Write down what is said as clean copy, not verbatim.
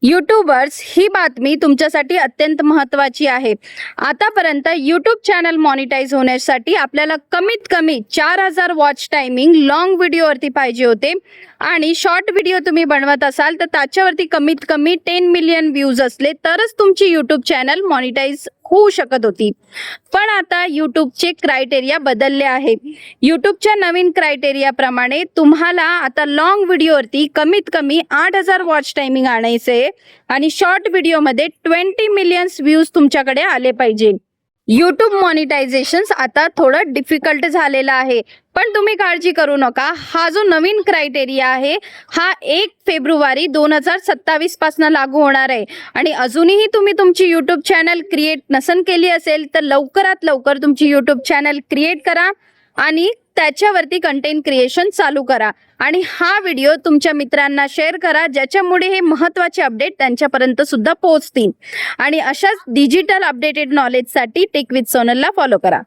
YouTubers, ही बातमी तुमच्यासाठी अत्यंत महत्त्वाची आहे. आतापर्यंत यूट्यूब चॅनल मॉनिटाईज होण्यासाठी आपल्याला कमीत कमी 4000 वॉच टायमिंग लॉंग व्हिडिओवरती पाहिजे होते आणि शॉर्ट व्हिडिओ तुम्ही बनवत असाल तर त्याच्यावरती कमीत कमी 10 मिलियन व्ह्यूज असले तरच तुमची यूट्यूब चॅनल मॉनिटाईज होऊ शकत होती. पण आता यूट्यूबचे क्रायटेरिया बदलले आहे. यूट्यूबच्या नवीन क्रायटेरियाप्रमाणे तुम्हाला आता लॉंग व्हिडिओवरती कमीत कमी 8000 वॉच टायमिंग आणायचे आणि शॉर्ट व्हिडिओमध्ये 20 मिलियन्स व्ह्यूज तुमच्याकडे आले पाहिजे. यूट्यूब मॉनिटायझेशन आता थोडं डिफिकल्ट झालेलं आहे, पण तुम्ही काळजी करू नका. हा जो नवीन क्रायटेरिया आहे हा 1 फेब्रुवारी 2027 पासून लागू होणार आहे आणि अजूनही तुम्ही तुमची यूट्यूब चॅनल क्रिएट नसन केली असेल तर लवकरात लवकर तुमची यूट्यूब चॅनल क्रिएट करा आणि त्याच्यावरती कंटेंट क्रिएशन चालू करा आणि हा व्हिडिओ तुमच्या मित्रांना शेअर करा, ज्याच्यामुळे हे महत्त्वाचे अपडेट त्यांच्यापर्यंत सुद्धा पोहोचतील. आणि अशाच डिजिटल अपडेटेड नॉलेजसाठी टेक विथ सोनलला फॉलो करा.